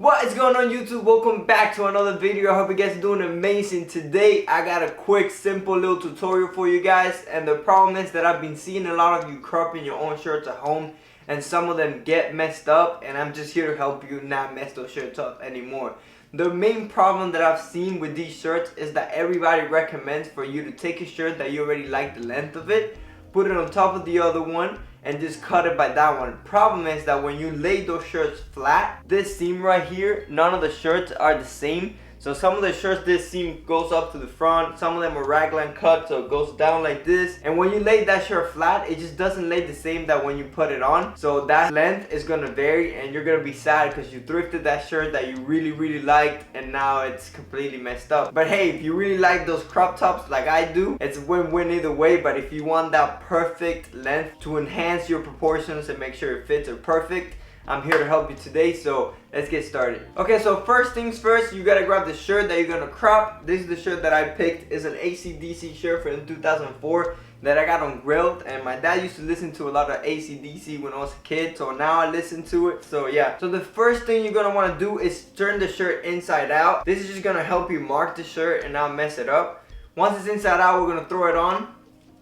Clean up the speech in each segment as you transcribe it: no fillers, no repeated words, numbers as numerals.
What is going on YouTube? Welcome back to another video. I hope you guys are doing amazing. Today I got a quick simple little tutorial for you guys, and the problem is that I've been seeing a lot of you cropping your own shirts at home and some of them get messed up, and I'm just here to help you not mess those shirts up anymore. The main problem that I've seen with these shirts is that everybody recommends for you to take a shirt that you already like the length of it, put it on top of the other one, and just cut it by that one. Problem is that when you lay those shirts flat, this seam right here, none of the shirts are the same. So some of the shirts, this seam goes up to the front, some of them are raglan cut, so it goes down like this. And when you lay that shirt flat, it just doesn't lay the same that when you put it on. So that length is gonna vary, and you're gonna be sad because you thrifted that shirt that you really liked, and now it's completely messed up. But hey, if you really like those crop tops like I do, it's a win-win either way. But if you want that perfect length to enhance your proportions and make sure it fits are perfect, I'm here to help you today, so let's get started. Okay, so first things first, you gotta grab the shirt that you're gonna crop. This is the shirt that I picked. It's an AC/DC shirt from 2004 that I got on Grilled, and my dad used to listen to a lot of AC/DC when I was a kid, so now I listen to it. So yeah, so the first thing you're gonna want to do is turn the shirt inside out. This is just gonna help you mark the shirt and not mess it up. Once it's inside out, we're gonna throw it on.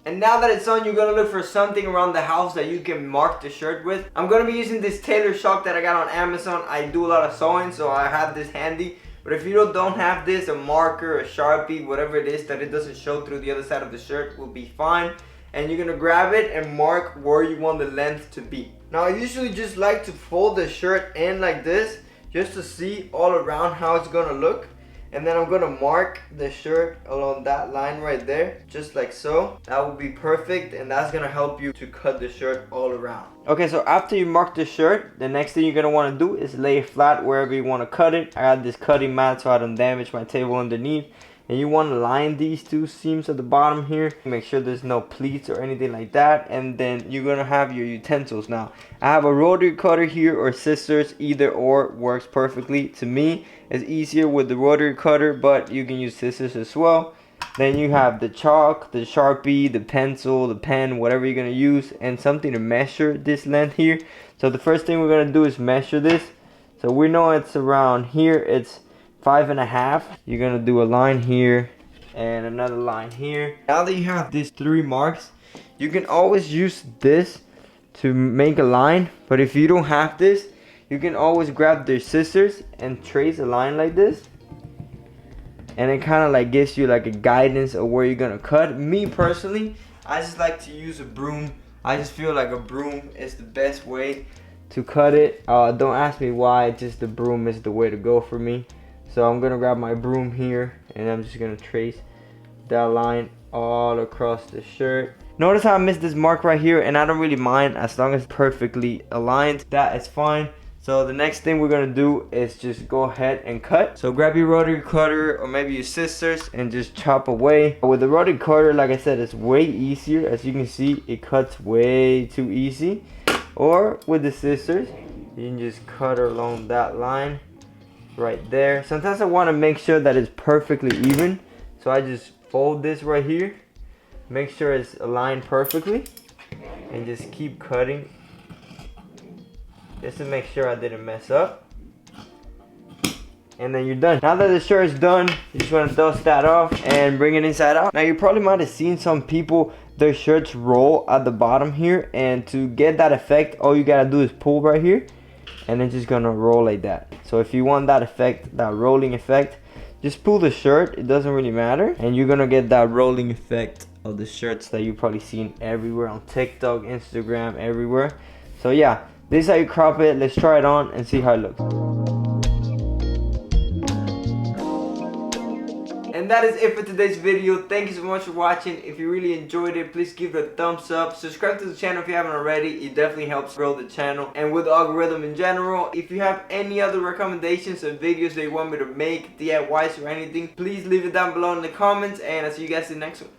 And now that it's on, you're gonna look for something around the house that you can mark the shirt with. I'm gonna be using this tailor shock that I got on Amazon. I do a lot of sewing, so I have this handy. But if you don't have this, a marker, a Sharpie, whatever it is that it doesn't show through the other side of the shirt will be fine. And you're gonna grab it and mark where you want the length to be. Now I usually just like to fold the shirt in like this, just to see all around how it's gonna look. And then I'm gonna mark the shirt along that line right there, just like so. That will be perfect, and that's gonna help you to cut the shirt all around. Okay, so after you mark the shirt, the next thing you're gonna wanna do is lay it flat wherever you wanna cut it. I got this cutting mat so I don't damage my table underneath. And you want to line these two seams at the bottom here. Make sure there's no pleats or anything like that. And then you're going to have your utensils. Now, I have a rotary cutter here or scissors. Either or works perfectly. To me, it's easier with the rotary cutter, but you can use scissors as well. Then you have the chalk, the Sharpie, the pencil, the pen, whatever you're going to use. And something to measure this length here. So the first thing we're going to do is measure this. So we know it's around here. It's 5.5. You're gonna do a line here and another line here. Now that you have these three marks, you can always use this to make a line. But if you don't have this, you can always grab the scissors and trace a line like this, and it kind of like gives you like a guidance of where you're gonna cut. Me personally, I just like to use a broom. I just feel like a broom is the best way to cut it. Don't ask me why, just the broom is the way to go for me. So I'm gonna grab my broom here, and I'm just gonna trace that line all across the shirt. Notice how I missed this mark right here, and I don't really mind as long as it's perfectly aligned. That is fine. So the next thing we're gonna do is just go ahead and cut. So grab your rotary cutter or maybe your scissors and just chop away. With the rotary cutter, like I said, it's way easier. As you can see, it cuts way too easy. Or with the scissors, you can just cut along that line right there. Sometimes I want to make sure that it's perfectly even, so I just fold this right here, make sure it's aligned perfectly, and just keep cutting just to make sure I didn't mess up. And then you're done. Now that the shirt is done, you just want to dust that off and bring it inside out. Now you probably might have seen some people, their shirts roll at the bottom here, and to get that effect, all you gotta do is pull right here, and it's just gonna roll like that. So if you want that effect, that rolling effect, just pull the shirt. It doesn't really matter, and you're gonna get that rolling effect of the shirts that you've probably seen everywhere on TikTok, Instagram, everywhere. So yeah, this is how you crop it. Let's try it on and see how it looks. And that is it for today's video. Thank you so much for watching. If you really enjoyed it, please give it a thumbs up. Subscribe to the channel if you haven't already. It definitely helps grow the channel and with the algorithm in general. If you have any other recommendations or videos that you want me to make, DIYs or anything, please leave it down below in the comments, and I'll see you guys in the next one.